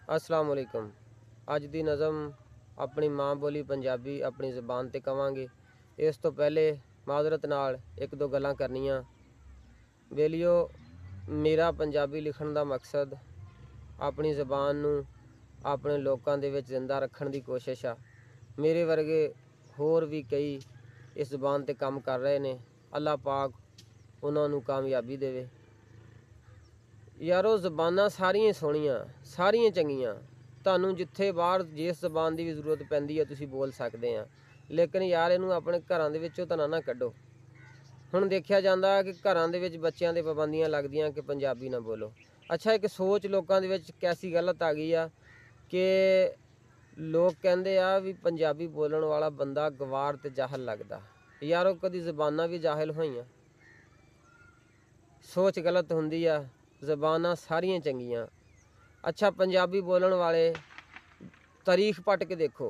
अस्सलाम वालेकुम। अज दी नज़म अपनी माँ बोली पंजाबी अपनी ज़बान ते कवांगे। इस तो पहले माजरत नाल एक दो गल्लां करनियां। बेलियो, मेरा पंजाबी लिखण दा मकसद अपनी ज़बान नूं अपने लोकां दे विच जिंदा रखण दी कोशिश आ। मेरे वर्गे होर भी कई इस ज़बान ते काम कर रहे ने। अल्लाह पाक उन्हां नूं कामयाबी देवे। यारो, ज़बानां सारियां सोहणियां, सारियां चंगियां। ਤੁਹਾਨੂੰ ਜਿੱਥੇ ਬਾਹਰ ਜਿਸ ਜ਼ਬਾਨ ਦੀ ਵੀ ਜ਼ਰੂਰਤ ਪੈਂਦੀ ਹੈ ਤੁਸੀਂ ਬੋਲ ਸਕਦੇ ਆ, ਲੇਕਿਨ ਯਾਰ ਇਹਨੂੰ ਆਪਣੇ ਘਰਾਂ ਦੇ ਵਿੱਚੋਂ ਤਾਂ ਨਾ ਕੱਢੋ। ਹੁਣ ਦੇਖਿਆ ਜਾਂਦਾ ਕਿ ਘਰਾਂ ਦੇ ਵਿੱਚ ਬੱਚਿਆਂ ਦੇ ਪਾਬੰਦੀਆਂ ਲੱਗਦੀਆਂ ਕਿ ਪੰਜਾਬੀ ਨਾ ਬੋਲੋ। ਅੱਛਾ, ਇੱਕ ਸੋਚ ਲੋਕਾਂ ਦੇ ਵਿੱਚ ਕੈਸੀ ਗਲਤ ਆ ਗਈ ਆ ਕਿ ਲੋਕ ਕਹਿੰਦੇ ਆ ਵੀ ਪੰਜਾਬੀ ਬੋਲਣ ਵਾਲਾ ਬੰਦਾ ਗਵਾਰ ਤੇ ਜਾਹਲ ਲੱਗਦਾ। ਯਾਰੋ, ਕਦੀ ਜ਼ਬਾਨਾਂ ਵੀ ਜਾਹਿਲ ਹੋਈਆਂ? ਸੋਚ ਗਲਤ ਹੁੰਦੀ ਆ। ਜ਼ਬਾਨਾਂ ਸਾਰੀਆਂ ਚੰਗੀਆਂ। अच्छा, पंजाबी बोलण वाले तारीख पट के देखो,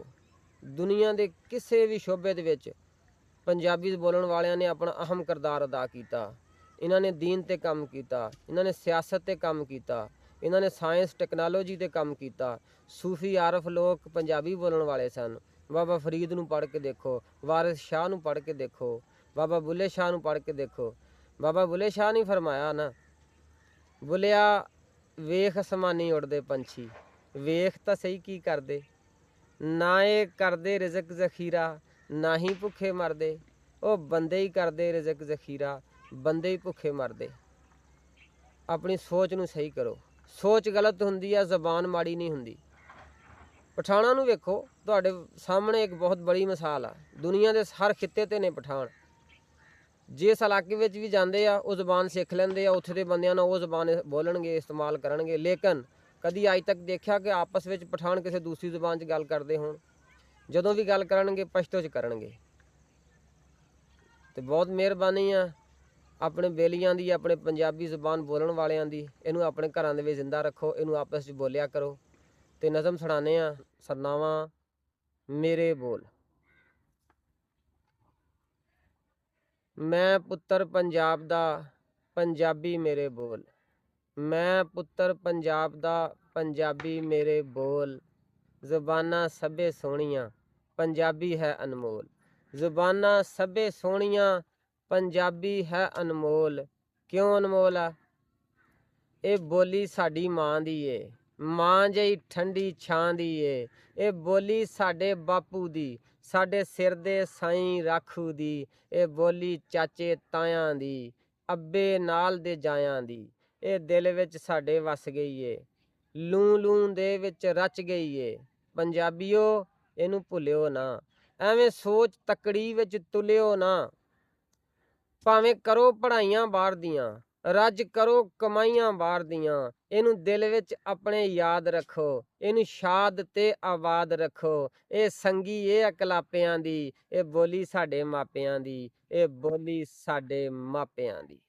दुनिया के किसी भी शोबे दे विच पंजाबी बोलण वालियां ने अपना अहम किरदार अदा किया। इन्होंने दीन ते काम किया, इन्होंने सियासत ते काम किया, इन्होंने साइंस टैक्नोलॉजी ते काम किया। सूफी आरफ लोग पंजाबी बोलण वाले सन। बाबा फरीद नूं पढ़ के देखो, वारिस शाह नूं पढ़ के देखो, बाबा बुले शाह नूं पढ़ के देखो। बाबा बुले शाह ने फरमाया ना, बुलिया वेख असमानी उड़ते पंछी, वेख तो सही की करते, ना ये करते रिजक जखीरा, ना ही भुखे मरदे। वो बंदे ही करते रिजक जखीरा, बंदे ही भुखे मरदे। अपनी सोच नूं सही करो। सोच गलत हुंदी है, जबान माड़ी नहीं हुंदी। पठाणा नूं वेखो, तुहाडे सामने एक बहुत बड़ी मिसाल आ। दुनिया के हर खित्ते ते ने पठान। जिस इलाके में भी जाते हैं वो जबान सिख लेंगे, उत्थे दे बंदियां नाल वो जबान बोलणगे, इस्तेमाल करनगे। लेकिन कभी अज तक देखा कि आपस में पठान किसी दूसरी जबान च गल करते होण? जदों भी गल करनगे पश्तो च करनगे। तो बहुत मेहरबानी आ अपने बेलियां दी, अपने पंजाबी जबान बोलण वालियां दी। इनू अपने घरां दे विच जिंदा रखो, इनू आपस च बोलिया करो। तो नज़म सुणाने आ, सरनावा मेरे बोल। मैं पुत्तर पंजाब दा, पंजाबी मेरे बोल। मैं पुत्तर पंजाब दा, पंजाबी मेरे बोल। ज़बानां सभे सोहणियां, पंजाबी है अनमोल। ज़बानां सभे सोहणियां, पंजाबी है अनमोल। क्यों अनमोल आ? ये बोली साडी मां दी ए, मां जही ठंडी छां दी ए। ये बोली साडे बापू दी, साडे सिर दे साईं राखू दी। ये बोली चाचे तायां दी, अब्बे नाल दे जायां दी। ये दिल विच साडे वस गई ए, लूं लूं दे विच रच गई ए। पंजाबियो इनू भुलियो ना, एवें सोच तकड़ी विच तुलियो ना। भावें करो पढ़ाइयां बाहर दियां, रज करो कमाइयां बाहर दियां, इनू दिल विच अपने याद रखो। इनू शाद ते आबाद रखो। ये संगी ये अकलापियां दी, ये बोली साडे मापियां दी, ये बोली साडे मापियां दी।